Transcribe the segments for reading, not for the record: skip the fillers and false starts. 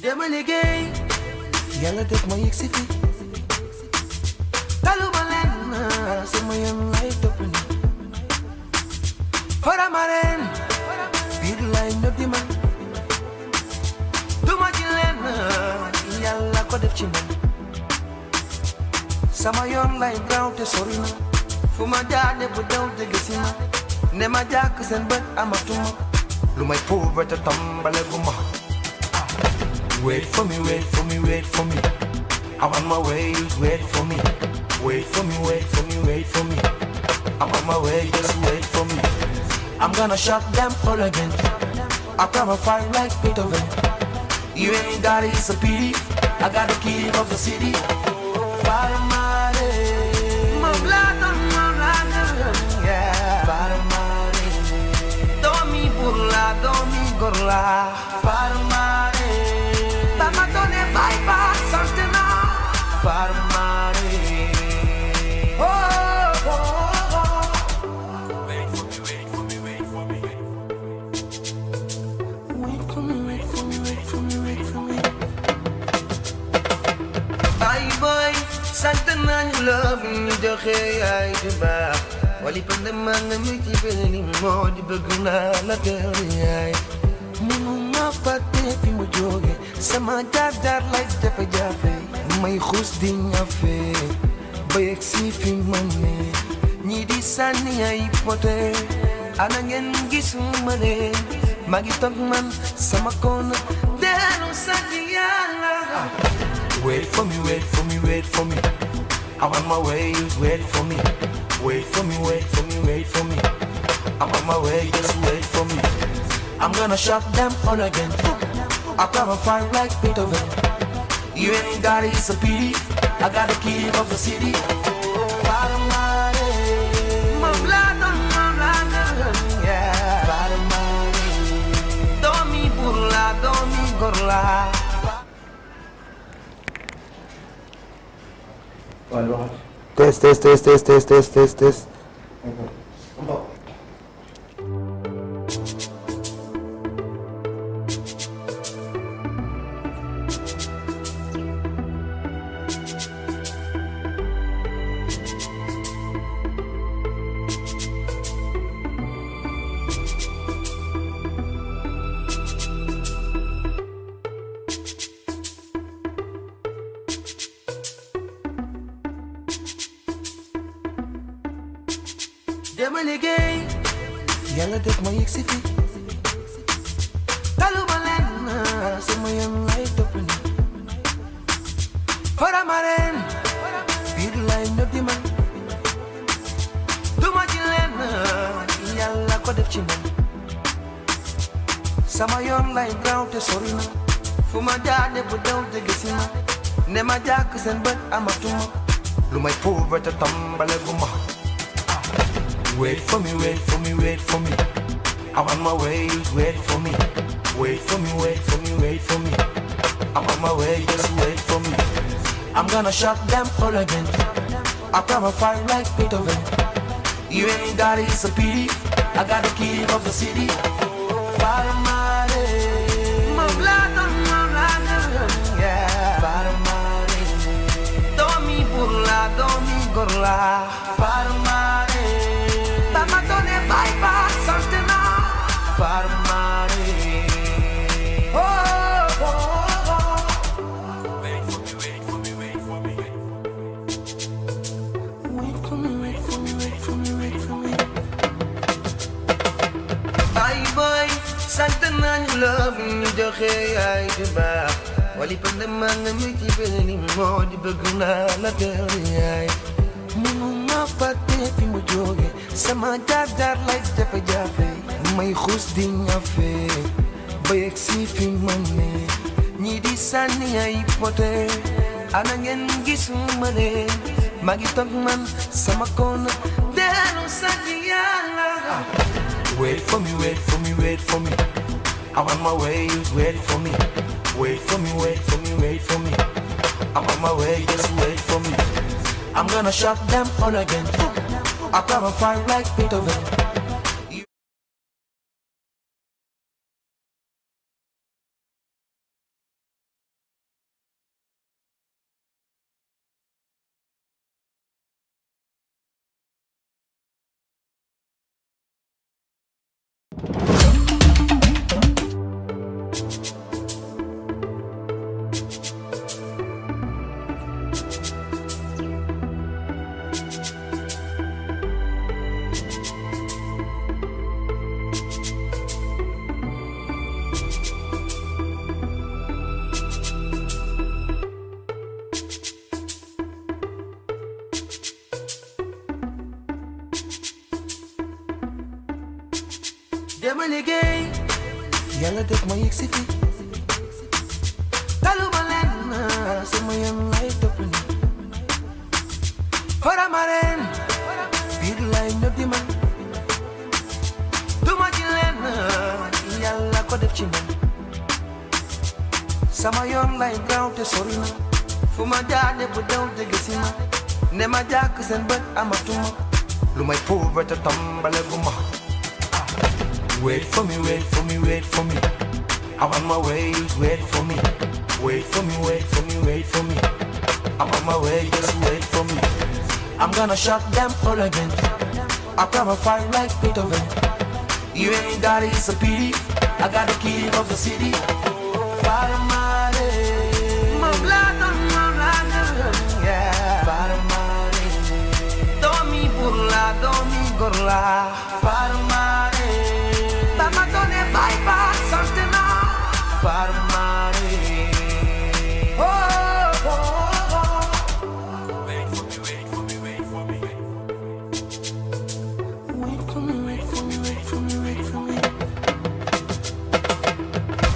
dama liggéey yàlla def ma yegg si fi taluma leen sama yoon lay topp ni faramaren biir lay nëb di man duma ci leen yàlla ko def ci man sama yoon lay gaaw te sori na fu ma jaane bu daw te gisi ma ne ma jàkk seen bët amatuma lu may pauvre te tambale gu ma Wait for me, wait for me, wait for me. I'm on my way, just wait for me. Wait for me, wait for me, wait for me. I'm on my way, just wait for me. I'm gonna shut them all again. I promise fight like Beethoven. You ain't got it, it's a pity. I got the key of the city. Faramare, Mamlada, yeah. Faramare, Domi burla, Domi gorla. Faramare. Tamatone bye bye Santana Faramare oh, oh, oh, oh. Wait for me, wait for me, wait for me. Wait for me, wait for me, wait for me, wait for me. Bye bye Santana you love me joxe ay di baax wali pandama nga mi ci beni mo di bëgg naa la teew yaay mënuma fàtte fi mu jóge sama jaar lay jafe-jafe may xuus di ñafe ba yegg si fi ma ne ñi di sànni ay pote ana ngeen gisuma leen maa ngi toog man sama koona dellu sant Yàlla Wait for me, wait for me, wait for me. I'm on my way, just wait for me. Wait for me, wait for me, wait for me. I'm on my way, just wait for me. I'm gonna shut them all again. I promise fight like Beethoven. You ain't got it, it's a pity. I got the key of the city. Faramare, Mamlada, yeah. Faramare, Domi burla, Domi gorla. Test. Dama liggéey yàlla def ma yegg si fi taluma leen sama yoon lay topp ni faramaren biir lay nëb di man duma ci leen yàlla ko def ci man sama yoon lay gaaw te sori na fu ma jaane bu daw te gisi ma ne ma jàkk seen bët amatuma lu may pauvre te tambale gu ma Wait for me, wait for me, wait for me. I'm on my way, just wait for me. Wait for me, wait for me, wait for me. I'm on my way, just wait for me. I'm gonna shut them all again. I promise fight like Beethoven. You ain't got it, it's a pity. I got the key of the city. Faramare, Mamlada, yeah. Faramare, Domi burla, Domi gorla. Faramare. Tamatone bye bye Santana Faramare oh, oh, oh. Wait for me, wait for me, wait for me. Wait for me, wait for me, wait for me, wait for me. Bye bye Santana you love me joxe ay di baax wali pandama nga mi ci beni mo di bëgg naa la teew yaay mënuma fàtte fi mu jóge sama jaar lay jafe-jafe may xuus di ñafe ba yegg si fi ma ne ñi di sànni ay pote ana ngeen gisuma leen maa ngi toog man sama koona dellu sant Yàlla. Wait for me, wait for me, wait for me. I'm on my way, wait for me. Wait for me, wait for me, wait for me. I'm on my way, just wait for me. I'm gonna shut them all again. I grab a fire like Beethoven. dama liggéey yàlla def ma yegg si fi taluma leen sama yoon lay topp ni farama leen biir lay ñëw di man duma ci leen yàlla ko def ci man sama yoon lay gaaw te sori na fu ma jaar ñëpp daw dégg si ma ne ma jàkk seen bët amatuma lu may pauvre te tombale gu ma. Wait for me, wait for me, wait for me. I'm on my way, wait for me. Wait for me, wait for me, wait for me. I'm on my way, just wait for me. I'm gonna shut them all again. I grab a fire like Beethoven. You ain't got it, it's a pity. I got the key of the city. Fire mare, mamlada, yeah. Fire mare, domi burla, domi gorla. Fire mare. Wait for me, wait for me, wait for me. Wait for me, wait for me, wait for me, wait for me.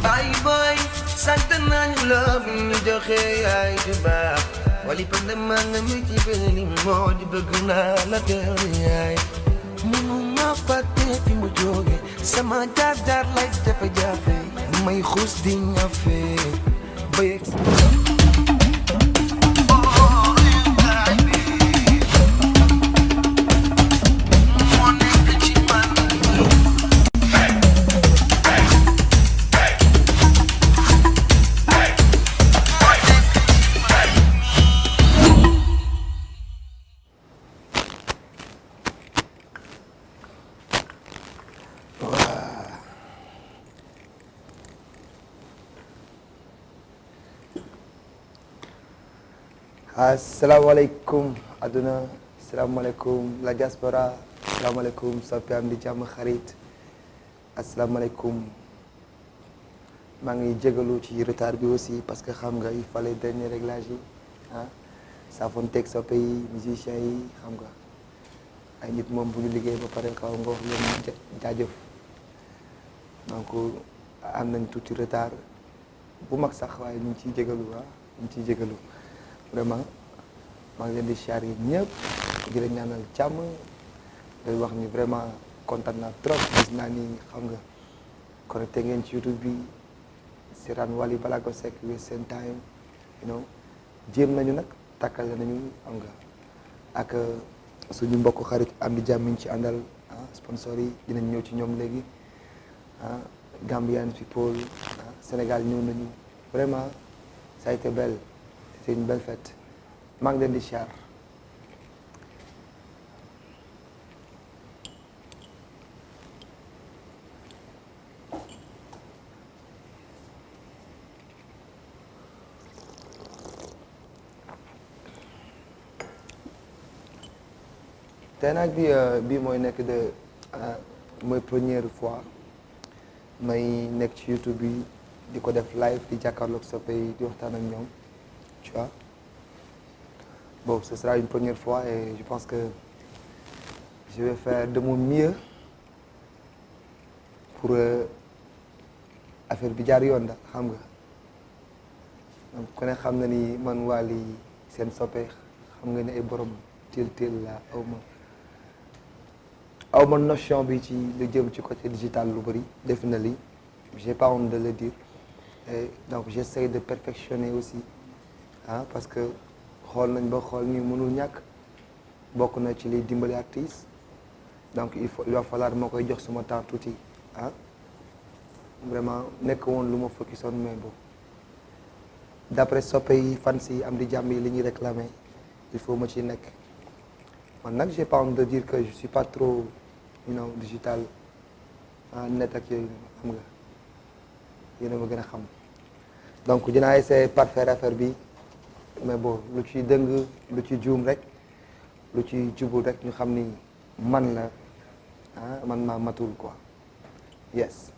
Bye bye, sant nañu la bu ñu joxe ay di baax. Wali pande man na mi ci benn moo di bëgg naa la teew yaay. Mënuma fàtte fi mu jóge sama jaar-jaar lay jafe-jafe may xuus di ñafe ba yegg asalaamaaleykum adduna asalaamaaleykum la diaspora asalaamaaleykum soppi am di jàmm xarit asalaamaaleykum maa ngi jégalu ci retard bi aussi parce que xam nga il fallait dernier réglage yi ah saafonteeg soppe yi musiciens yi xam nga ay nit moom bu ñu liggéey ba pare xaw nga wax leen jaajëf donc am nañ tuuti retard bu mag sax waaye ñu ngi ciy jégalu ñu ngi ciy jégalu vraiment maa ngi leen di siyaar yi ñëpp di leen ñaanal jàmm day wax ni vraiment kontaan naa trop gis naa ni xam nga connecté ngeen ci YouTube bi seetaan Wally Ballago Seck with seen time you know jéem nañu nag takkale nañu xam nga ak suñu mbokk xarit am di jàmm ci àndal sponsor yi dinañ ñëw ci ñoom léegi Gambian people Sénégal ñëw nañu vraiment ça a été belle. C'est une belle fête maa ngi leen di siyaar tey nag bi mooy nekk de mooy première fois may nekk ci YouTube bi di ko def live di jàkkaarloog soppe yi di waxtaan ak ñoom tu vois bon ce sera une première fois et je pense que je vais faire de mon mieux pour affaire bi jaar yoon da xam nga donc ku ne xam na ni man Wally seen soppe xam nga ne ay borom teel la awma notion bi ci lu jëm ci côté digital lu bëri definitely j'ai pas honte de le dire et donc j'essaie de perfectionner aussi parce que xool nañ ba xool ni mënul ñàkk bokk na ci liy dimbali artiste donc il va falloir moo koy jox suma temps tuuti vraiment nekk woon lu ma focus on mais bon d'après soppe yi fans yi am di jàmm yi li ñuy réclamer il faut ma ci nekk man nag j'ai pas honte de dire que je suis pas trop digital net ak yooyu xam nga yéen a ma gën a xam donc dinaa essayer parfaire affaire bi mais bon lu ci dëng lu ci juum rek lu ci jubul rek ñu xam ni man la man maa matul quoi yes.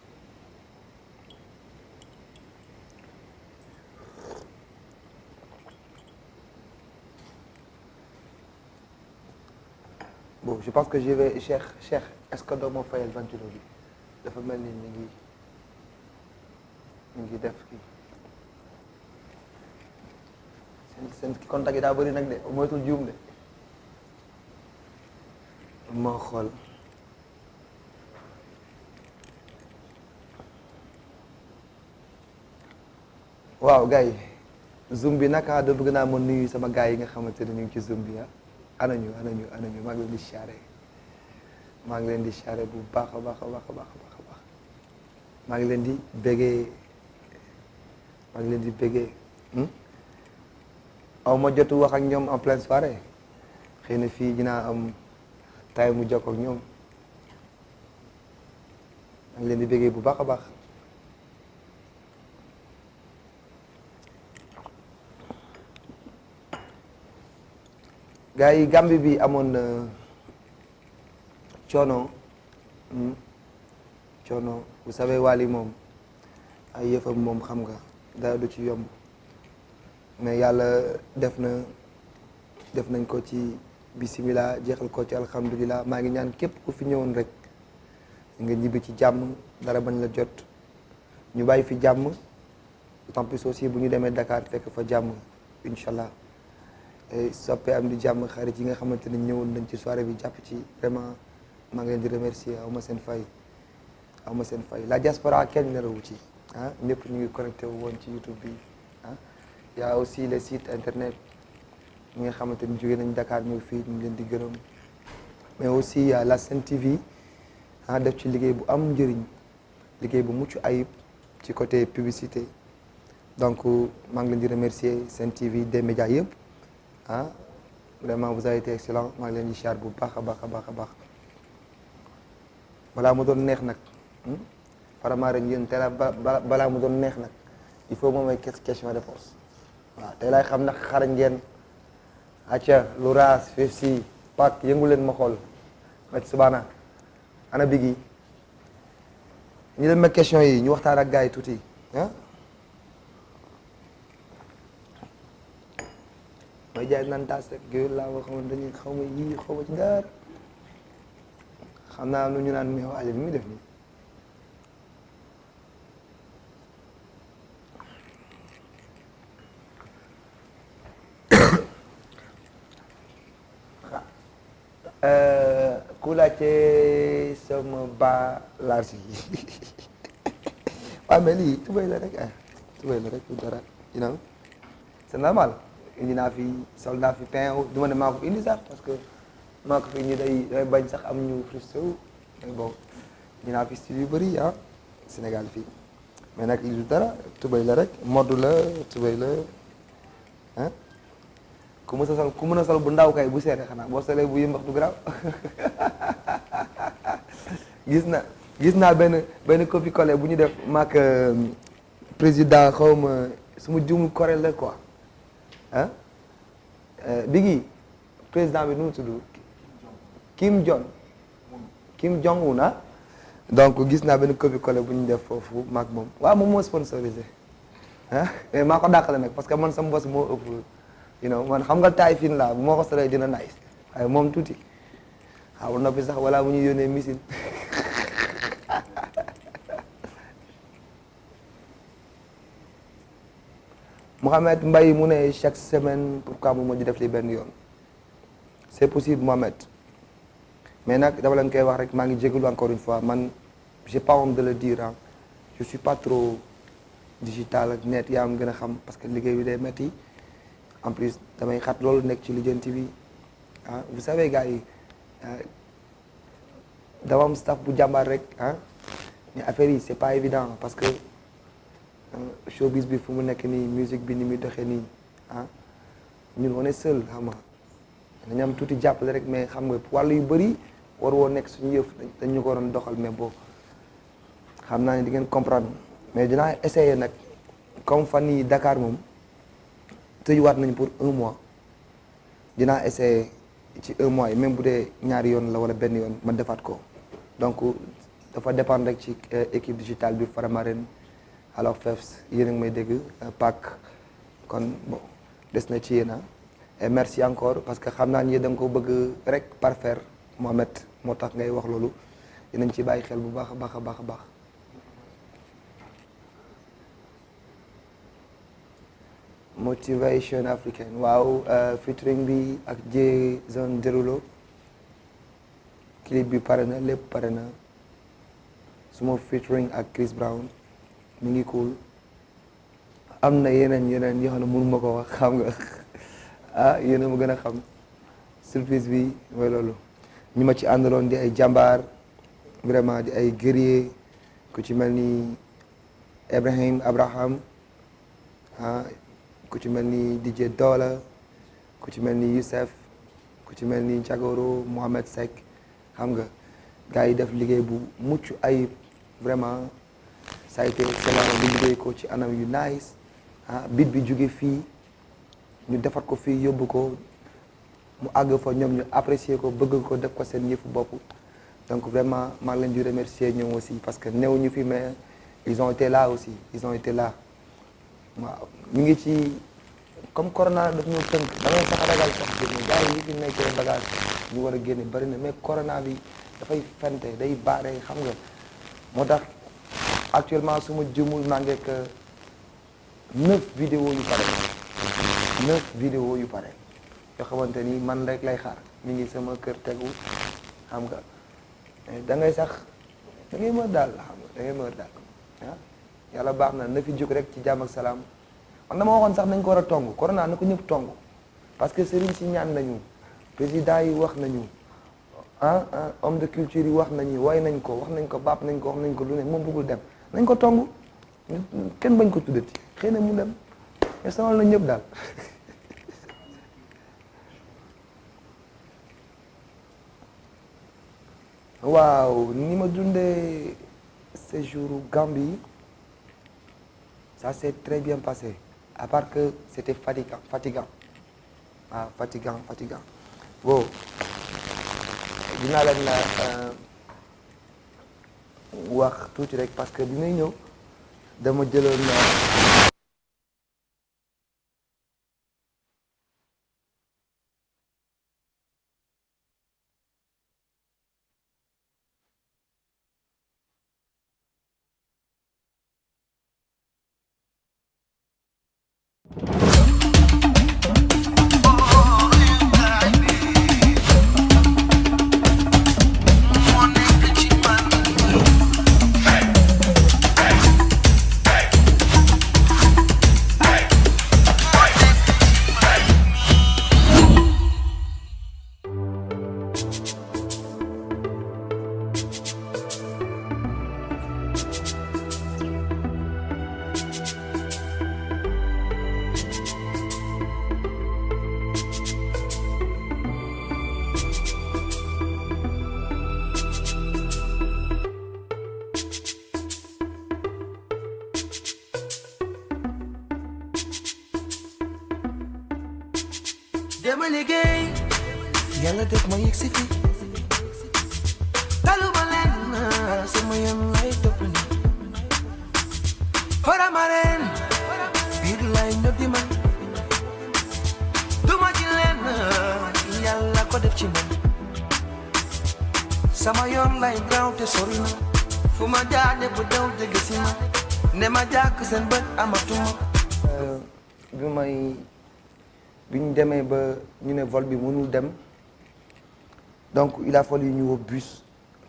Bon, je pense que je vais Cheikh est-ce que doo ma fayal ventilo bi dafa mel ni ñu ngi def kii seen contact yi daa bëri nag de moytul juum de moo xool waaw gars yi zoom bi nag da bëgg naa ma nuyu sama gars yi nga xamante ne ñu ngi ci zoom bi anañu maa ngi leen di siyaare bu baax a baax maa ngi leen di béggee aw ma jotu wax ak ñoom en pleine soirée xëy na fii dinaa am tay mu jokk ak ñoom maa ngi leen di béggee bu baax a baax gars yi Gambie bi amoon na coono vous savez Wally moom ay yëfam moom xam nga dara du ci yomb mais yàlla def nañ ko ci bisimilah jeexal ko ci alhamdulilah maa ngi ñaan képp ku fi ñëwoon rek nga ñibbi ci jàmm dara bañ la jot ñu bàyyi fi jàmm d'autant plus aussi bu ñu demee Dakar fekk fa jàmm incha allah soppe am di jàmm xarit yi nga xamante ne ñëwoon nañ ci soirée bi jàpp ci vraiment maa ngi leen di remercier aw ma seen fay la diaspora kenn nerawu ci ñëpp ñu ngi connecté wu woon ci YouTube bi y a aussi les sites internet ñi nga xamante ni jóge nañ Dakar ñëw fii ñu leen di gërëm mais aussi la Sen TV def ci liggéey bu am njëriñ liggéey bu mucc ayib ci côté publicité donc maa ngi leen di remercier Sen TV des médias yëpp vraiment vous avez été excellent maa ngi leen di siyaar bu baax a baax balaa mu doon neex nag vraiment rek yéen tey balaa mu doon neex nag il faut moom ay question réponse waaw tey laay xam nag xarañ ngeen acca lu raas fif si pak yëngu leen ma xool mec subana ana bigi ñu dem mag question yi ñu waxtaan ak gars yi tuuti may jaay naan taas rek géwél laa boo xamante dañuy xaw ma yii xaw ma ci dara xam naa lu ñu naan mais waaye bi muy def nii ku laajte sama ba large yi waaw mais lii tubéy la rek tubéy la rek dara you know c'est normal indi naa fi sol naa fi pain du ma ne maa ko fi indi sax parce que maa ko fi indi day bañ sax am ñu frustré wu mais bon indi naa fi style yu bëri Sénégal fii mais nag lii du dara tubéy la rek mode la tubéy la ku mën a sol bu ndaw kay bu seere xanaa boo solee bu yëmbax du garaaw gis naa benn copie collé bu ñu def maak président xawma su ma jumul Corée la quoi Biggi président bi nu mu tudd Kim Jong-un donc gis naa benn copie collé bu ñu def foofu maak moom waaw moom moo sponsorisé mais maa ko dàqale nag parce que man sama bos moo ëpp man xam nga taay fin laa moo ko solee dina nice waaye moom tuuti xaw noppi sax wala mu ñu yónnee missile Mouhamed Mbaye mu ne chaque semaine pourquoi mu di def li benn yoon c'est possible Mohamed mais nag dama leen koy wax rek maa ngi jégalu encore une fois man j'ai pas honte de le dire ah je suis pas trop digital ak net yaa am gën a xam parce que liggéey bi day metti en plus damay xat loolu nekk ci lijjanti bi ah vous savez gars yi dama am staff bu jàmbaar rek ah mais affaire yi c'est pas évident parce que showbiz bi fu mu nekk nii musique bi ni muy doxee nii ah ñun on est seul xam nga dañu am tuuti jàppale rek mais xam nga wàllu yu bëri war woo nekk suñu yëf dañ ñu ko waroon doxal mais boo xam naa ne di ngeen comprendre mais dinaa essayer nag comme fan yii Dakar moom tëjuwaat nañ pour 1 mois dinaa essayer ci 1 mois yi même bu dee ñaari yoon la wala benn yoon ma defaat ko donc dafa dépendre rek ci équipe digitale bi Faramareen alors Fefs yéen a ngi may dégg Pâques kon bon des na ci yéen et merci encore parce que xam naa ni da nga ko bëgg rek parfaire Mohamed moo tax ngay wax loolu dinañ ci bàyyi xel bu baax a baax a baax a baax. Motivation africaine waaw featuring bi ak Jason Derulo clip bi pare na lépp pare na suma featuring ak Chris Brown mi ngi cool am na yeneen yoo xam ne mënu ma ko wax xam nga ah yéen a ma gën a xam surprise bi mooy loolu ñi ma ci àndaloon di ay jàmbaar vraiment di ay guerrier ku ci mel ni Abraham ah ku ci mel ni DJ Dola ku ci mel ni Youssef ku ci mel ni Jagoro Mohamed Seck xam nga gars yi def liggéey bu mucc ayib vraiment ça a été excellent bi liggéey ko ci anam yu nice ah bit bi jóge fii ñu defar ko fii yóbbu ko mu àgg fa ñoom ñu apprécier ko bëgg ko def ko seen yëfu bopp donc vraiment maa ngi leen di remercier ñoom aussi parce que néew ñu fi mais ils ont été là aussi ils ont été là waaw ñu ngi ci comme corona daf ñu tënk da ngay sax ragal sax génne gars yi fi nekkee bagage ñu war a génne bari na mais corona bi dafay fente day baare xam nga moo tax actuellement su ma jëmul maa ngi ak 9 vidéos yu pare 9 vidéos yu pare yoo xamante ni man rek lay xaar mi ngi sama kër tegu xam nga da ngay sax da ngay mër daal xam nga da ngay mër daal ah yàlla baax na fi jóg rek ci jàmm ak salaam man dama waxoon sax nañ ko war a tong corona na ko ñëpp tong parce que sëriñ si ñaan nañu président yi wax nañu ah homme de culture yi wax nañu way nañ ko wax nañ ko baap nañ ko wax nañ ko lu ne moom bëggul dem nañ ko tong kenn bañ ko tuddati xëy na mu dem mais sonal na ñëpp daal waaw ni ma dundee séjour Gambie ça s'est très bien passé à part que c'était fatigant bon dinaa leen la wax tuuti rek parce que bi may ñëw dama jëloon dama liggéey yàlla def ma yegg si fi taluma leen sama yoon lay topp ni Faramareen biir lay ñëpp di man duma ci leen yàlla ko def ci man sama yoon lay gaaw te sori na fu ma jaane bu daw jege si ma ne ma jàkk seen bët amatuma bi ñu demee ba ñu ne vol bi mënul dem donc il a fallu ñu woo bus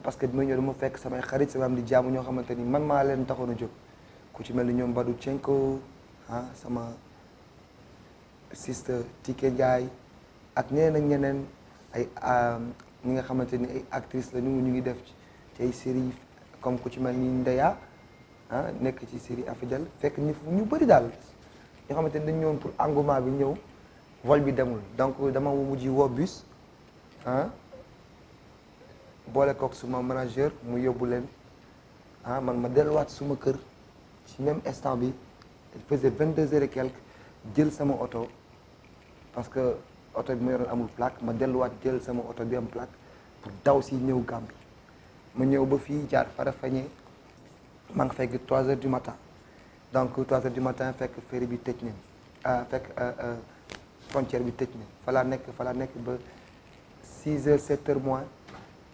parce que bi ma ñëw dama fekk samay xarit sama am di jaamu ñoo xamante ni man maa leen taxoon a jóg ku ci mel ni ñoom Badou Cenko sama sister Tike Ndiaye ak ñeneen ak ñeneen ay ñi nga xamante ni ay actrices la ñu ngi def ci ay séries comme ku ci mel ni Ndeya nekk ci série Afidèle fekk ñu bëri daal ñoo xamante ni dañu ñëwoon pour engouement bi ñëw vol bi demul donc dama mujj woo bus boole kook suma manager mu yóbbu leen man ma delluwaat suma kër ci même instant bi il faisait 22 heures et quelques jël sama oto parce que oto bi ma yoroon amul plaque ma delluwaat jël sama oto bi am plaque pour daw si ñëw Gambie ma ñëw ba fii jaar Farafenni maa ngi fekk 3 heures du matin donc 3 heures du matin fekk ferry bi tëj nañ fekk frontière bi tëj nañ fa laa nekk ba 6 heures 7 heures moins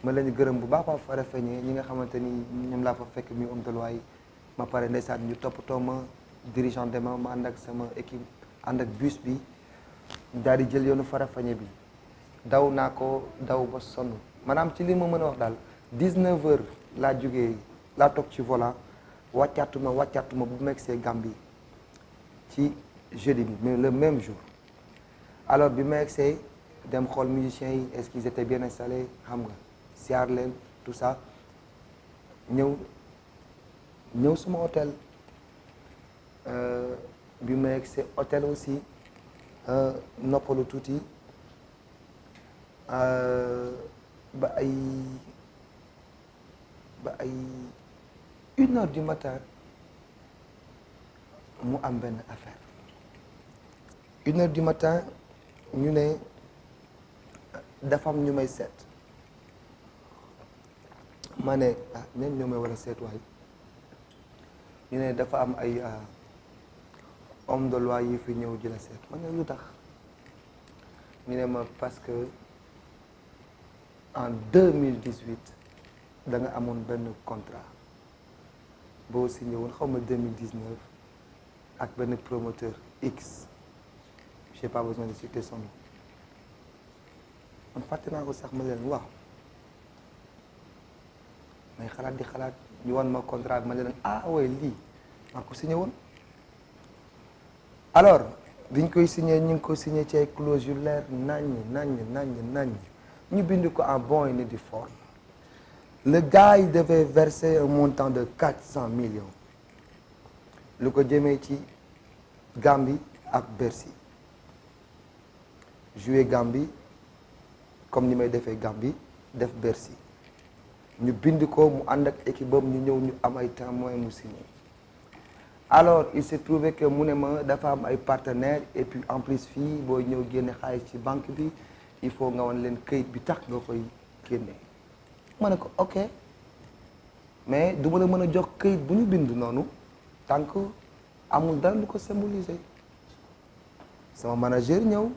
ma leen gërëm bu baax a Farafenni ñi nga xamante ni ñoom laa fa fekk mi homme de loi yi ma pare ndeysaan ñu toppatoo ma dirigeant dema ma ànd ak sama équipe ànd ak bus bi daal di jël yoonu Farafenni bi daw naa ko daw ba sonn maanaam ci li ma mën a wax daal 19 heures laa jógee laa toog ci volant wàccaatuma bu ma egsee Gambie ci jeudi bi mais le même jour alors bi ma egsee dem xool musiciens yi est-ce qu'ils étaient bien installés xam nga siyaar leen tout ça ñëw suma hôtel bi ma egsee hôtel aussi noppalu tuuti ba ay 1 heure du matin mu am benn affaire 1 heure du matin ñu ne dafa am ñu may seet ma ne ñen ñoo may war a seet waay ñu ne dafa am ay homme de loi yi fi ñëw jëla seet ma ne lu tax ñu ne ma parce que en 2018 da nga amoon benn contrat boo signé woon xaw ma 2019 ak benn promoteur X j'ai pas besoin de citer son nom man fàtte naa ko sax ma leen waaw may xalaat di xalaat ñu wan ma contrat bi ma leen way lii maa ko signé woon alors biñ koy signé ñu ngi ko signé ci ay clause yu leer naññ ñu bind ko en bon et due forme le gars il devait verser un montant de 400 millions lu ko jëmee ci Gambie ak Bercy jouer Gambie comme ni may defee Gambie def Bercy ñu bind ko mu ànd ak équipe bam ñu ñëw ñu am ay témoins mu signé alors il s'est trouvé que mu ne ma dafa am ay partenaires et puis en plus fii boo ñëw génne xaalis ci banque bi il faut nga wan leen këyit bi tax nga koy génne ma ne ko ok mais du ma la mën a jox këyit bu ñu bind noonu tant que amul dara lu ko symboliser sama manager ñëw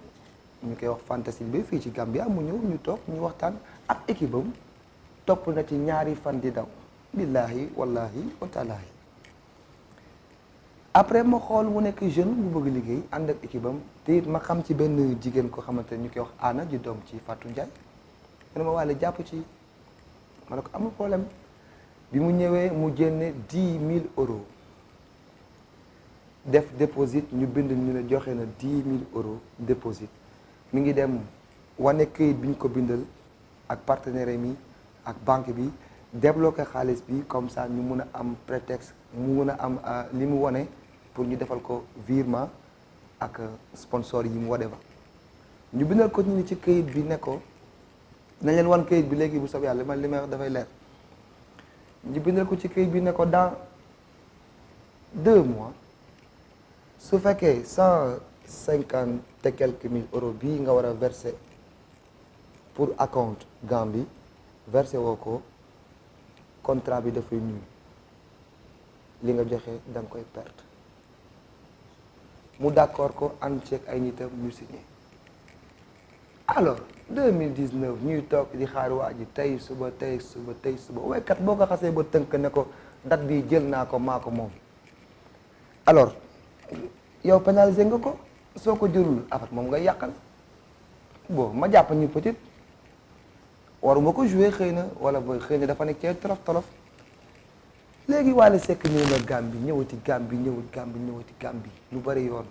ñu koy wax Fantasile bi fii ci Gambia mu ñëw ñu toog ñu waxtaan ak équipe am topp na ci ñaari fan di daw billahi wallahi wa taalaahi après ma xool mu nekk jeune bu bëgg liggéey ànd ak équipe am te it ma xam ci benn jigéen ko xamante ne ñu koy wax Anna di doom ci Fatou Ndiaye mu ne ma wàlle jàpp ci ma ne ko amul problème bi mu ñëwee mu génne 10 000 euros def déposit ñu bind ñu ne joxe na 10 000 euros déposit mi ngi dem wane këyit bi ñu ko bindal ak partenaire mi ak banque bi débloqué xaalis bi comme ça ñu mun a am prétexte mu mun a am li mu wane pour ñu defal ko virement ak sponsor yi mu wane ba ñu bindal ko ñu ci këyit bi ne ko nañ leen wan këyit bi léegi bu soobee yàlla man li may wax dafay leer ñu bindal ko ci këyit bi ne ko dans 2 mois su fekkee 150 et quelques mille euros bii nga war a verser pour account Gambie versé woo ko contrat bi dafay nul li nga joxe da nga koy perte mu d'accord ko ànd ceeg ay nitam ñu signé alors 2019 ñuy toog di xaar waa ji tey suba waykat boo ko xasee ba tënk ne ko date bi jël naa ko maa ko moom alors yow pénalisé nga ko soo ko jëlul afat moom nga yàqal bon ma jàpp ñu peut-être waruma ko joué xëy na wala booy xëy na dafa nekk ci tolof léegi Wally Seck ñëw na Gambie ñëwati Gambie lu bari yoon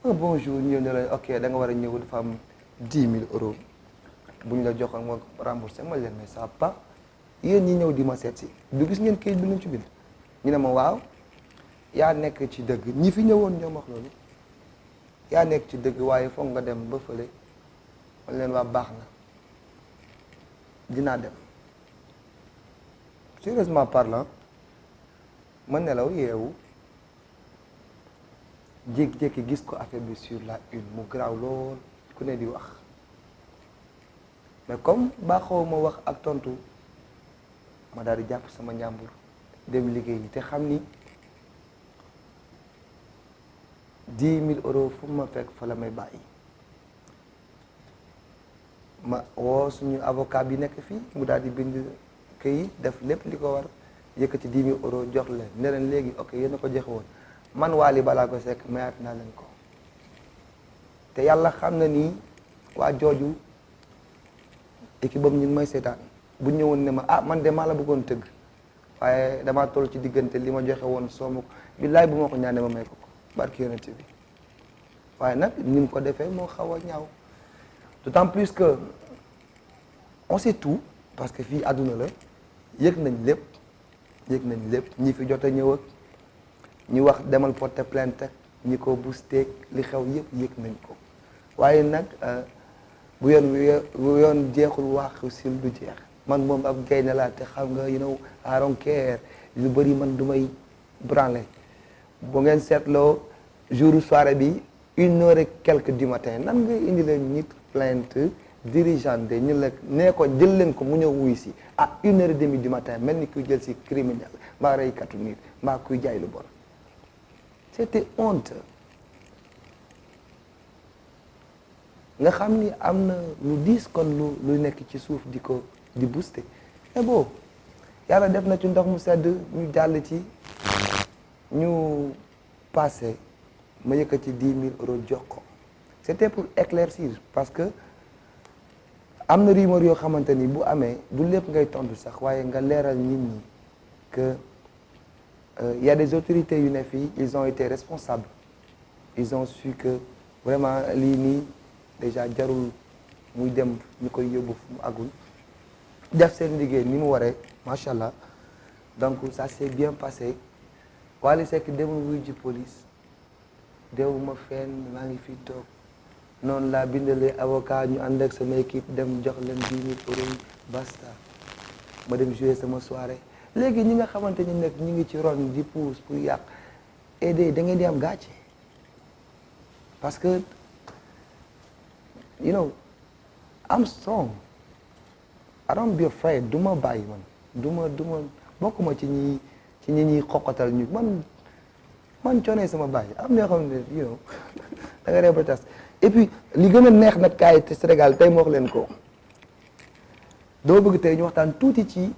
un bon jour ñëw ne la ok da nga war a ñëw dafa am 10 000 euros bu ñu la joxoon moo remboursé ma leen mais ça pas yéen ñi ñëw di ma seet si du gis ngeen kayit bi luñ ci bind ñu ne ma waaw yaa nekk ci dëgg ñi fi ñëwoon ñoom wax loolu yaa nekk ci dëgg waaye foog nga dem ba fële man leen waa baax na dinaa dem sérieusement parlant ma nelaw yeewu jékki-jékki gis ko affaire bi sur la une mu garaaw lool ku ne di wax mais comme baaxoo ma wax ak tontu ma daal di jàpp sama njàmbur dem liggéey yi te xam ni 10 000 euros fu ma fekk fa la may bàyyi ma woo suñu avocat bi nekk fii mu daal di bind këyit def lépp li ko war yëkkati 10 000 euros jox leen ne leen léegi ok yéen a ko joxe woon man Wally Ballago Seck mayaat naa leen ko te yàlla xam na ni waa jooju équipe bam ñu ngi may seetaan bu ñëwoon ne ma man de maa la bëggoon tëgg waaye damaa toll ci diggante li ma joxe woon soo ma ko billaay bu ma ko ñaanee ma may ko barki yonent bi waaye nag ni mu ko defee moo xaw a ñaaw d'autant plus que on sait tout parce que fii àdduna la yëg nañ lépp ñi fi jot a ñëw ak ñu wax demal porter plainte ak ñi ko boosté li xew yëpp yëg nañ ko waaye nag bu yoon jeexul waaxu sil du jeex man moom ab gaynde laa te xam nga I don't care lu bëri man du may branler bu ngeen seetloo jour soirée bi 1h et quelque du matin nan nga indi leen nit plainte dirigeant de ñu la nee ko jël leen ko mu ñëw wuy si à 1h30 du matin mel ni kuy jël si criminel mbaa reykatu nit mbaa kuy jaay lu bon c'était honte nga xam ni am na lu diis kon lu nekk ci suuf di booster mais bon yàlla def na ci ndox mu sedd ñu jàll ci ñu passé ma yëkkati 10 000 euros jox ko c'était pour éclaircir parce que am na rumeur yoo xamante ni bu amee du lépp ngay tontu sax waaye nga leeral nit ñi que y a des autorités yu ne fii ils ont été responsables ils ont su que vraiment lii nii déjà jarul muy dem ñu koy yóbbu fu mu agul def seen liggéey ni mu waree macha allah donc ça s'est bien passé Wally Seck demul wuy ji police deewuma fenn maa ngi fii toog noonu laa bindalee avocat ñu ànd ak sama équipe dem jox leen 10 000 euros yi basta ma dem jouer sama soirée léegi ñi nga xamante ni nag ñu ngi ci ron di pousse pour yàq aider da ngeen di am gàcce parce que I'm strong I don't be afraid du ma bàyyi man du ma bokkuma ci ñi ñuy xoqatal ñu man coonee sama bàyyi am ñoo xam ne da nga ree ba tas et puis li gën a neex nag kaay te Sénégal tey ma wax leen ko dama bëgg tey ñu waxtaan tuuti ci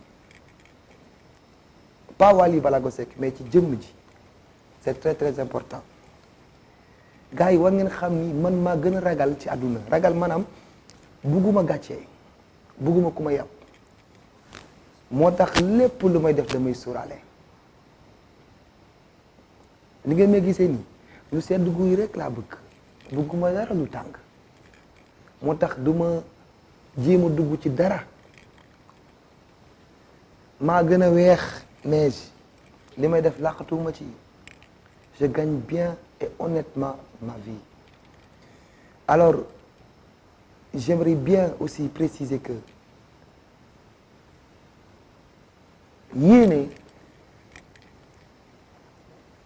pas Wally Ballago Seck mais ci jëmm ji c'est très très important gars yi war ngeen xam ni man maa gën a ragal ci àdduna ragal maanaam bugguma gàccee bugguma ku ma yàpp moo tax lépp lu may def damay suuraale li ngeen may gisee nii lu sedd guy rek laa bëgg bugguma dara lu tàng moo tax du ma jéem a dugg ci dara maa gën a weex neige li may def làqatuma ci je gagne bien et honnêtement ma vie alors j'aimerais bien aussi préciser que yéene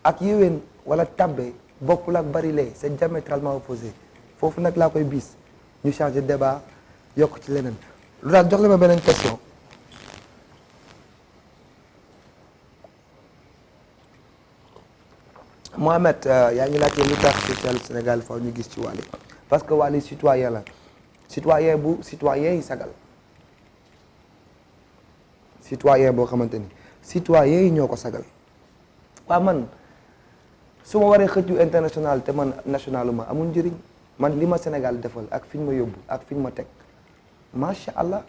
ak yéwén wala tabbe bokkul ak bari lee c'est diamétralement opposé foofu nag laa koy bis ñu changer débat yokk ci leneen lu daal jox la ma beneen question Mohamed yaa ngi laajte lu tax social Sénégal faw ñu gis ci Wally parce que Wally citoyen la citoyen bu citoyen yi sagal citoyen boo xamante ni citoyen yi ñoo ko sagal waaw man su ma waree xëccu international te man nationalu ma amul njëriñ man li ma Sénégal defal ak fi ñu ma yóbbu ak fi ñu ma teg macha allah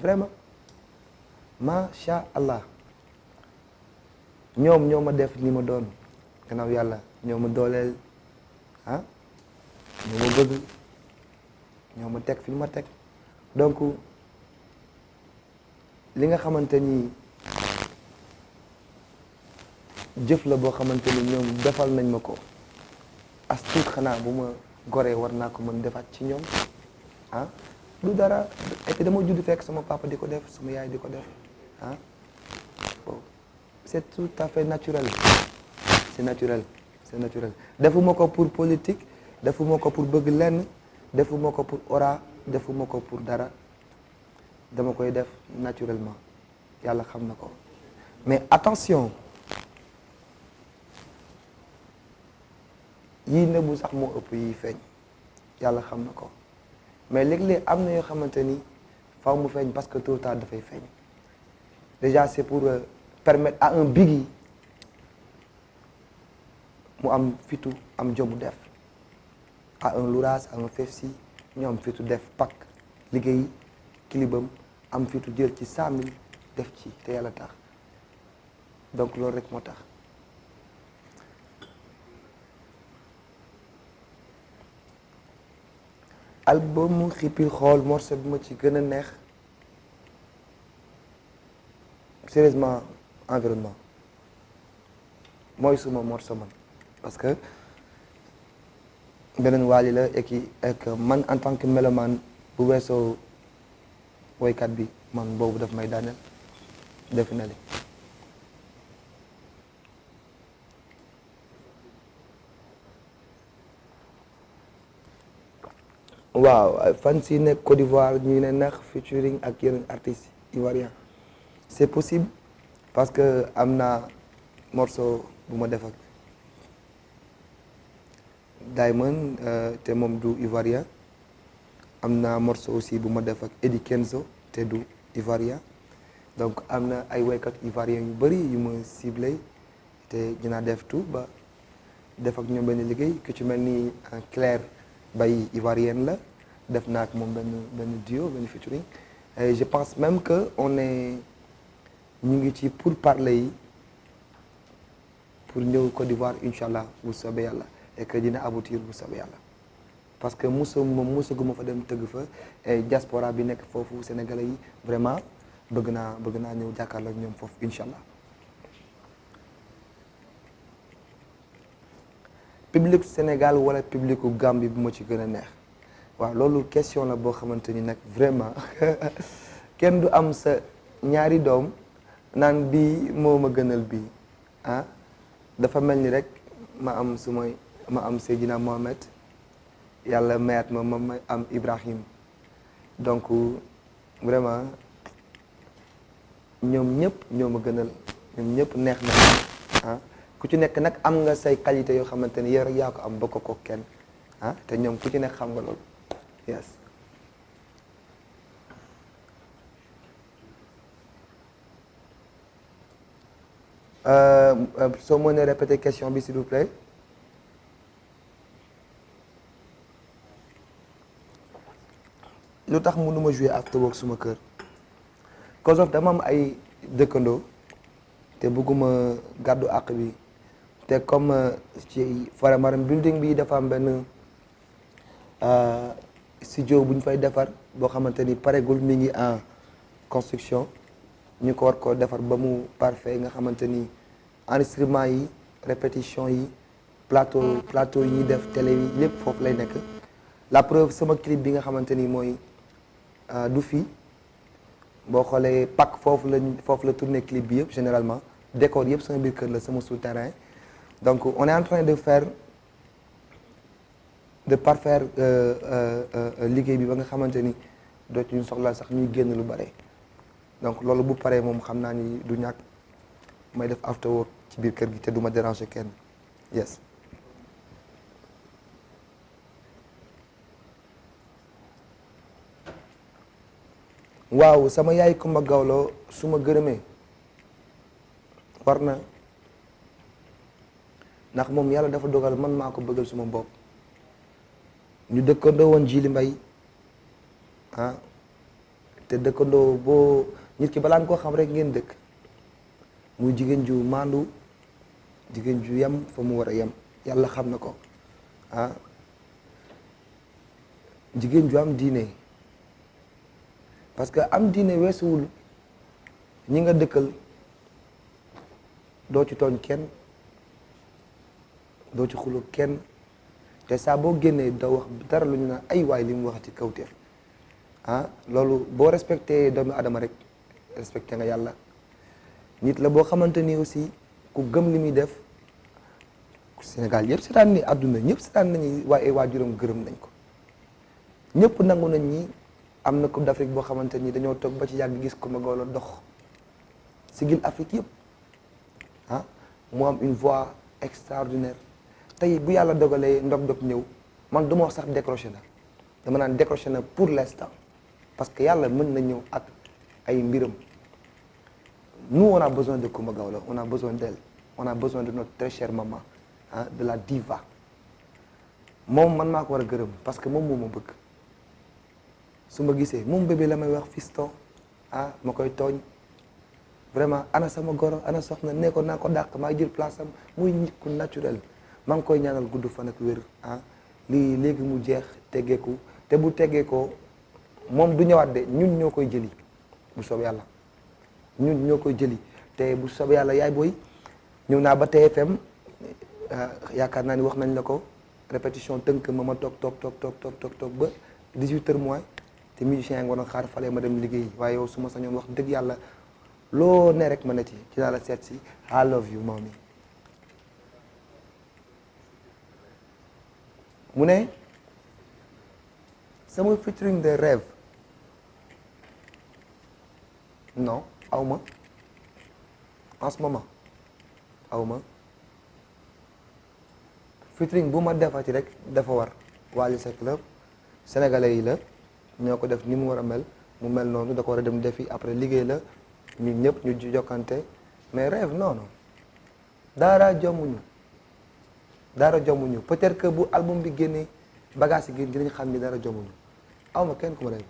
vraiment macha allah ñoom ñoo ma def li ma doon gannaaw yàlla ñoo ma dooleel ah ñoo ma bëgg ñoo ma teg fi ma teg donc li nga xamante ni jëf la boo xamante ni ñoom defal nañ ma ko as tuut xanaa bu ma goree war naa ko mën defaat ci ñoom ah lu dara et puis dama judd fekk sama papa di ko def sama yaay di ko def ah bon c'est tout à fait naturel c'est naturel c'est naturel defuma ko pour politique defuma ko pour bëgg lenn defuma ko pour aura defuma ko pour dara dama koy def naturellement yàlla xam na ko mais attention yii nëbbu sax moo ëpp yi feeñ yàlla xam na ko mais léeg-léeg am na yoo xamante ni faw mu feeñ parce que tôt ou tard dafay feeñ déjà c'est pour permettre à un Biggi mu am fitu am jomu def à un Louraas à un Fefsi ñu am fitu def pak liggéey kilibam am fitu jël ci 100 000 def ci te yàlla tax donc loolu rek moo tax album Xippi xool morceau bi ma ci gën a neex sérieusement environnement mooy suma morceau man parce que beneen waali la et man en tant que mélomane bu weesoo woykat bi man boobu daf may daaneel defe na li waaw fan si nekk Côte d'Ivoire ñu ne nax featuring ak yeneen artistes ivoiriens c'est possible parce que am na morceau bu ma def ak Diamond te moom du ivoirien am na morceau aussi bu ma def ak Eddie Kenzo te du ivoirien donc am na ay woykat ivoiriens yu bëri yu ma ciblé te dinaa def tout ba def ak ñoom benn liggéey ku ci mel ni Claire Baye ivoirienne la def naa ak moom benn duo benn featuring et je pense même que on est ñu ngi ci pour parler yi pour ñëw Côte d'Ivoire incha allah bu soobee yàlla et que dina aboutir bu soobee yàlla parce que mosaguma fa dem tëgg fa et diaspora bi nekk foofu sénégalais yi vraiment bëgg naa ñëw jàkkaarloo ak ñoom foofu incha allah. public Sénégal wala publicu Gambie bu ma ci gën a neex waaw loolu question la boo xamante ni nag vraiment kenn du am sa ñaari doom naan bii moo ma gënal bii ah dafa mel ni rek ma am Seydina Mohamed yàlla mayat ma am Ibrahim donc vraiment ñoom ñëpp ñoo ma gënal ñoom ñëpp neex na ah ku ci nekk nag am nga say qualité yoo xamante ni yow rek yaa ko am bokk ko kenn ah te ñoom ku ci nekk xam nga loolu yes. Soo mënee répéter question bi s'il vous plaît. lu tax mënuma jouer after work suma kër cause of dama am ay dëkkandoo te bëgguma gàddu àq bi te comme ci Faramaram building bi dafa am benn studio bu ñu fay defar boo xamante ni paregul mi ngi en construction ñu ko war ko defar ba mu parfait nga xamante ni enregistrement yi répétition yi plateau yi def télé yi lépp foofu lay nekk la preuve sama clip bi nga xamante ni mooy du fii boo xoolee pak foofu la tourner clip bi yëpp généralement décor yëpp sama biir kër la sama souterrain donc on est en train de parfaire liggéey bi ba nga xamante ni dootuñu soxla sax ñuy génn lu bare donc loolu bu paree moom xam naa ni du ñàkk may def after work ci biir kër gi te du ma déranger kenn yes. waaw sama yaay Kumba Gawlo su ma gërëmee war na ndax moom yàlla dafa dogal man maa ko bëggal suma bopp ñu dëkkandoo woon Jili Mbay ah te dëkkandoo boo nit ki balaa nga koo xam rek ngeen dëkk muy jigéen ju maandu jigéen ju yem fa mu war a yem yàlla xam na ko ah jigéen ju am diine parce que am diine weesuwul ñi nga dëkkal doo ci tooñ kenn doo ci xuloo kenn te saa boo génnee doo wax dara lu ñu naan ay waay li mu waxati kawteef ah loolu boo respecté doomu adama rek respecté nga yàlla nit la boo xamante ni aussi ku gëm li muy def Sénégal yëpp seetaan ni àdduna ñëpp seetaan nañu waaye waajuram gërëm nañ ko ñëpp nangu nañ ñi am na Coupe d'Afrique boo xamante ni dañoo toog ba ci yàgg gis Coumba Gawlo dox sigil Afrique yëpp ah mu am une voix extraordinaire tey bu yàlla dogalee ndog-ndog ñëw man du ma wax sax décroché na dama naan décroché na pour l'instant parce que yàlla mën na ñëw ak ay mbiram nous on a besoin de Coumba Gawlo on a besoin d'elle on a besoin de notre très chère maman ah de la diva moom man maa ko war a gërëm parce que moom moo ma bëgg su ma gisee moom bébé la may wax fiston ah ma koy tooñ vraiment ana sama goro ana soxna ne ko naa ko dàq maa jël place am muy nit ku naturel maa ngi koy ñaanal gudd fan ak wér ah lii léegi mu jeex teggeeku te bu teggeekoo moom du ñëwaat de ñun ñoo koy jëli bu soob yàlla ñun ñoo koy jëli te bu soob yàlla yaay booy ñëw naa ba TFM yaakaar naa ni wax nañ la ko répétition tënk ma toog ba 18h moins te musicien nga waroon xaar fale ma dem liggéey waaye yow su ma sañoon wax dëgg yàlla loo ne rek ma ne ci laa la seet si I love you mommy mu ne sama featuring de rêve non awma en ce moment awma featuring bu ma defati rek dafa war Wally Seck la sénégalais yi la ñoo ko def ni mu war a mel mu mel noonu da ko war a dem defi après liggéey la ñun ñëpp ñu jokkante mais rêve non non dara jommuñu peut-être que bu album bi génnee bagage yi génn dinañ xam ni dara jommuñu awma kenn ku ma rêve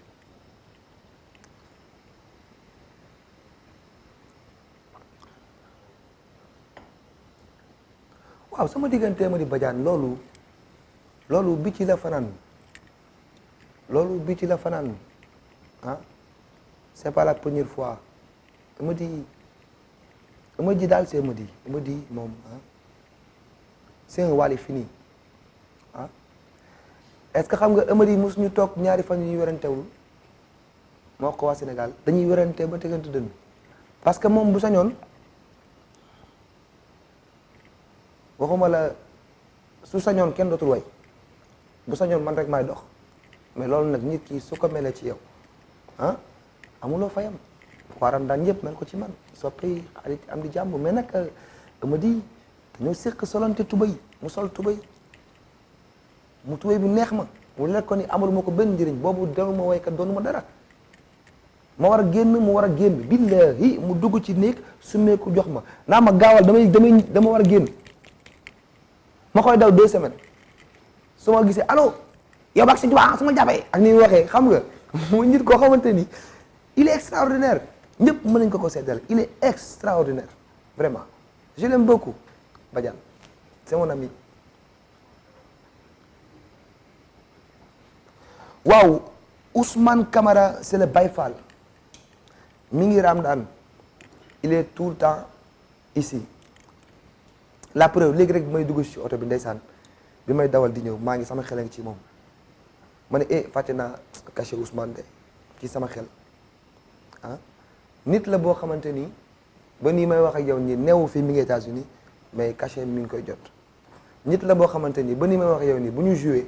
waaw sama diggantee ma di bajaan loolu bi ci la fanaan ah c'est pas la première fois Eumeudi daal c'est Eumeudi moom ah c'est un Wally fini ah est-ce que xam nga Eumeudi mos ñu toog ñaari fan yu ñuy werantewul moo ko waa Sénégal dañuy werante ba tegante dënn parce que moom bu sañoon waxuma la su sañoon kenn dootul way bu sañoon man rek maay dox mais loolu nag nit ki su ko melee ci yow ah amuloo fayam waaram daan yëpp mel ko ci man soppi xarit am di jàmm mais nag Eumeudi dañoo séq solante tubay mu sol tubay mu tubay bi neex ma mu lekk ko ni amul ma ko benn njëriñ boobu doonu ma waykat doonu ma dara ma war a génn mu war a génn billahi mu dugg ci néeg su meeku jox ma naa ma gaawal dama war a génn ma koy daw 2 semaines su ma gisee allo yow bak si juwaa su ma jàppee ak ni waxee xam nga mu nit koo xamante ni il est extraordinaire ñëpp mën nañ ko seddal il est extraordinaire vraiment je l'aime beaucoup Badiane c'est mon ami waaw Ousmane Camara c'est le Baye Fall mi ngi Ramadan il est tout le temps ici la preuve léegi rek bi may dugg ci oto bi ndeysaan bi may dawal di ñëw maa ngi sama xel ci moom ma ne fàtte naa caché Ousmane de ci sama xel ah nit la boo xamante ni ba nii may wax ak yow nii neewu fii mi ngi États-Unis mais caché mi ngi koy jot nit la boo xamante ni ba nii may wax ak yow nii bu ñu joué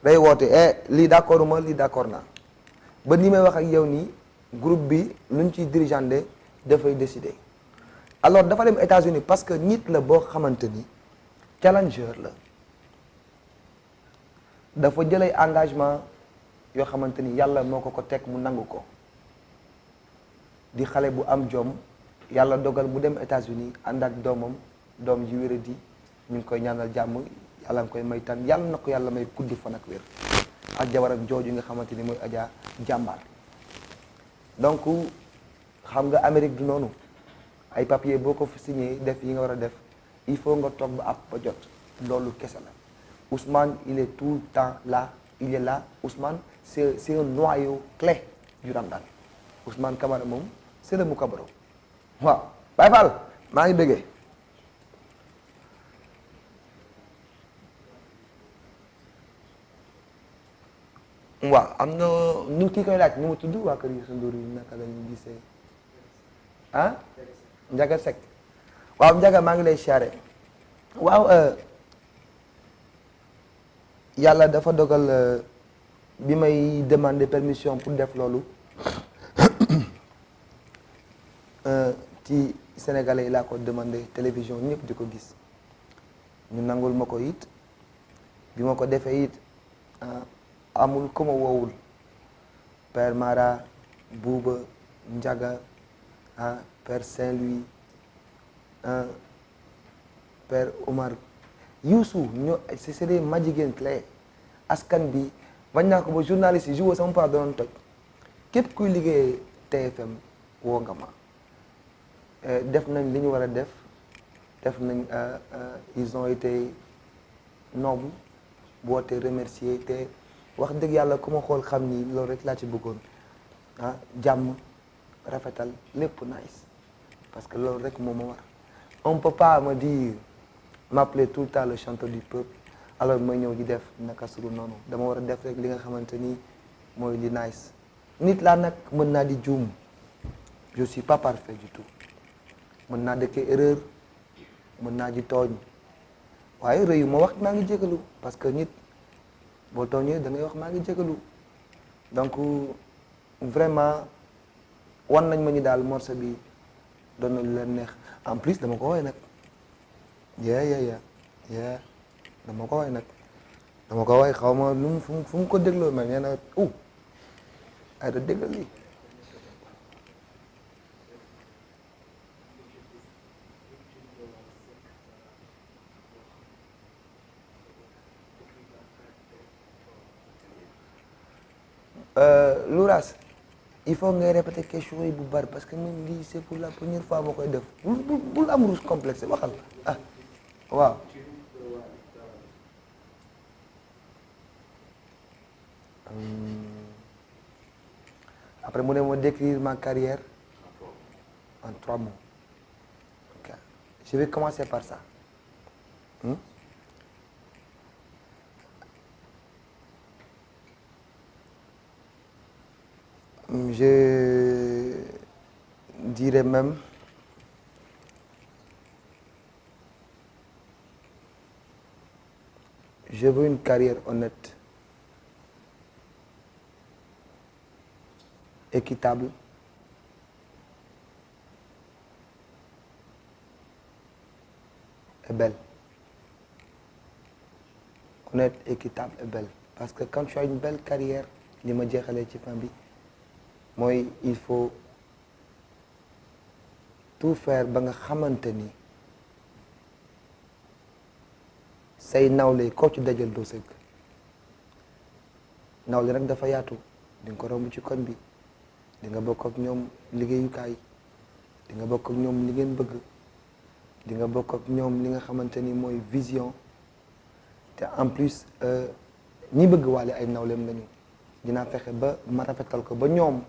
day woote lii d'accord ma lii d'accord naa ba nii may wax ak yow nii groupe bi luñ ciy dirigeante dafay décider alors dafa dem États-Unis parce que nit la boo xamante ni challenger la dafa jëlay engagement yoo xamante ni yàlla moo ko teg mu nangu ko di xale bu am jom yàlla dogal mu dem États-Unis ànd ak doomam doom ji wéradi ñu ngi koy ñaanal jàmm yàlla nga koy may tan yàlla na ko yàlla may gudd fan ak wér ak jabaram jooju nga xamante ni mooy Adja jàmbaar donc xam nga Amérique du noonu ay papier boo ko fi signé def yi nga war a def il faut nga toog ba ba jot loolu kese la Ousmane il est tout le temps là il est là Ousmane c'est un noyau clé du Ramadan Ousmane Camara moom c'est le Moukabaro waaw Baye Fall maa ngi bëggee waaw am na nu kii koy laaj nu mu tudd waa kër Youssou Ndour yi naka la ñu gisee ah Ndiaga Seck waaw Ndiaga maa ngi lay siyaare waaw yàlla dafa dogal bi may demander permission pour def loolu ci sénégalais yi laa ko demandé télévision ñëpp di ko gis ñu nangul ma ko it bi ma ko defee it amul ku ma woowul Père Mara Bouba Ndiaga Père Saint-Louis Père Omar Youssou ñoo c'est des majigéen clé askan bi bañ naa ko ba journaliste yi jour sama part doon toj képp kuy liggéey TFM woo nga ma def nañ li ñu war a def nañ ils ont été nobles boote remercier te wax dëgg yàlla ku ma xool xam ni loolu rek laa ci bëggoon jàmm rafetal lépp nice parce que loolu rek moo ma war on peut pas me dire m'appeler tout le temps le chanteur du peuple alors may ñëw di def naka suru noonu dama war a def rek li nga xamante ni mooy li nice nit laa nag mën naa di juum je suis pas parfait du tout mën naa dëkkee erreur mën naa di tooñ waaye rëyu ma wax maa ngi jégalu parce que nit boo tooñee da ngay wax maa ngi jégalu donc vraiment wan nañ ma ni daal morceau bi doon na lu leen neex en plus dama ko woy nag dama ko woy nag dama ko woy xaw ma lu mu fu mu ko dégloo mais nee na ay da déggal lii Louras il faut ngay répéter question yi bu bari parce que même lii c'est pour la première fois moo koy def bul am rouge complexe waxal waaw après mu ne ma décrire ma carrière en 3 mots ok je vais commencer par ça je dirais même je veux une carrière honnête, équitable, et belle. Honnête, équitable et belle. Parce que quand tu as une belle carrière, li ma jeexalee ci fin bi mooy il faut tout faire ba nga xamante ni say nawle koo ci dajal doo sëgg nawle nag dafa yaatu di nga ko romb ci koñ bi di nga bokk ak ñoom liggéeyukaay di nga bokk ak ñoom li ngeen bëgg di nga bokk ak ñoom li nga xamante ni mooy vision te en plus ñi bëgg waale ay nawleem lañu dinaa fexe ba ma rafetal ko ba ñoom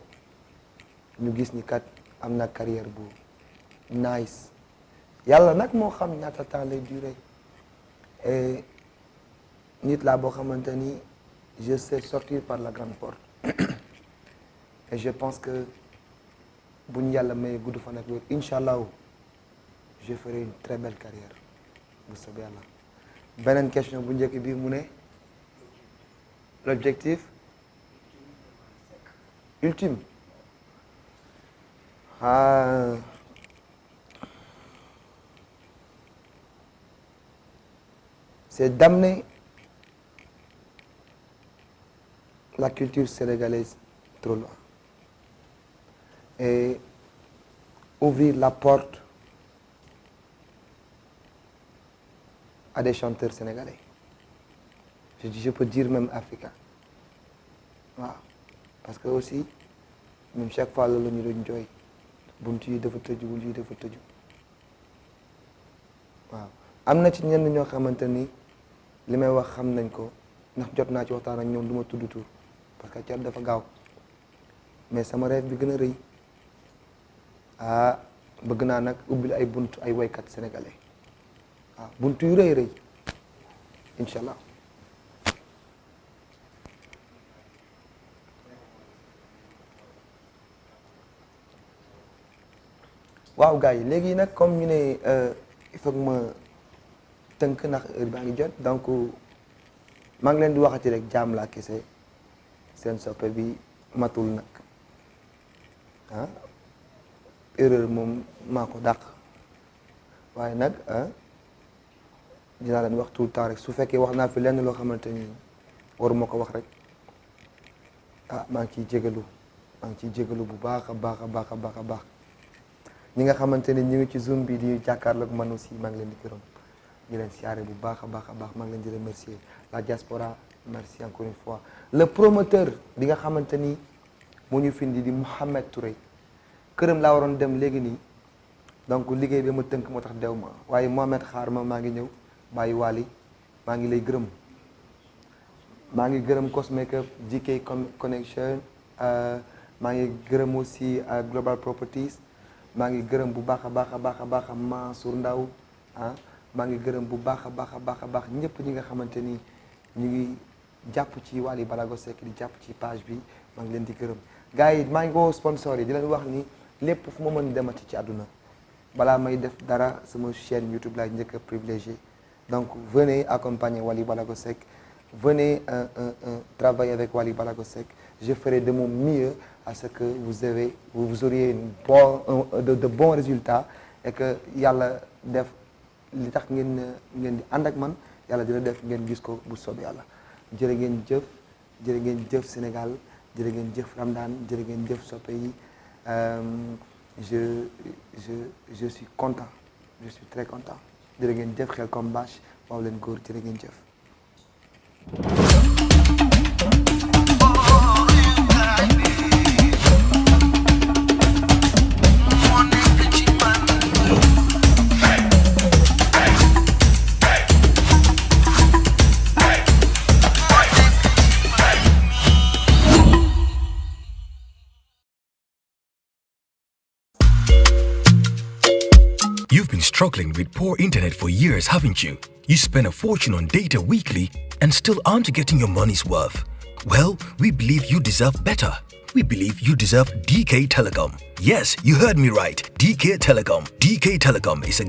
ñu gis ni kat am na carrière bu nice yàlla nag moo xam ñaata temps lay durer et nit laa boo xamante ni je sais sortir par la grande porte et je pense que bu ñu yàlla may gudd fan ak wér incha allah je ferai une très belle carrière bu soobee yàlla. beneen question bu njëkk bi mu ne l'objectif ultime c'est d'amener la culture sénégalaise trop loin et ouvrir la porte à des chanteurs sénégalais. Je peux dire même africains. Waaw parce que aussi ñun chaque fois loolu la ñu doon jooy bunt yi dafa tëju wul yi dafa tëju waaw am na ci ñenn ñoo xamante ni li may wax xam nañ ko ndax jot naa ci waxtaan ak ñoom du ma tudd tur parce que cat dafa gaaw mais sama rêve bi gën a rëy bëgg naa nag ubbil ay bunt ay woykat sénégalais waaw bunt yu rëy rëy incha allah. waaw gars yi léegi nag comme ñu ne il faut que ma tënk ndax heure baa ngi jot donc maa ngi leen di waxati rek jaam laa kese seen soppe bi matul nag erreur moom maa ko dàq waaye nag dinaa leen wax tout le temps rek su fekkee wax naa fi lenn loo xamante ni waruma ko wax rek maa ngi ciy jégalu bu baax a baax a baax a baax a baax ñi nga xamante ni ñu ngi ci Zoom bi di jàkkaarloog man aussi maa ngi leen di gërëm di leen siyaare bu baax a baax a baax maa ngi leen di remercier la diaspora merci encore une fois le promoteur bi nga xamante ni moo ñu findi di Mouhamed Touré këram laa waroon dem léegi nii donc liggéey bi ma tënk moo tax dew ma waaye Mohamed xaar ma maa ngi ñëw bàyyi Wally maa ngi lay gërëm maa ngi gërëm Cosmakeup GK Connection maa ngi gërëm aussi Global Properties maa ngi gërëm bu baax a baax a baax a baax Mansour Ndaw maa ngi gërëm bu baax a baax a baax a baax ñëpp ñi nga xamante ni ñu ngi jàpp ci Wally Ballago Seck di jàpp ci page bi maa ngi leen di gërëm gars yi maa ngi ko sponsor yi di leen wax ni lépp fu ma mën demati ci àdduna balaa may def dara sama chaîne YouTube laay njëkk a privilégié donc venez accompagner Wally Ballago Seck venez travailler avec Wally Ballago Seck je ferai de mon mieux à ce que vous auriez de bons résultats et que yàlla def li tax ngeen di ànd ak man yàlla dina def ngeen gis ko bu soobee yàlla jërë ngeen jëf Sénégal jërë ngeen jëf Ramadan jërë ngeen jëf soppe yi je suis content je suis très content jërë ngeen jëf Khelcom Bache waaw leen góor jërë ngeen jëf. You've been struggling with poor internet for years, haven't you? You spend a fortune on data weekly and still aren't getting your money's worth. Well, we believe you deserve better. We believe you deserve DK Telecom. Yes, you heard me right. DK Telecom. DK Telecom is a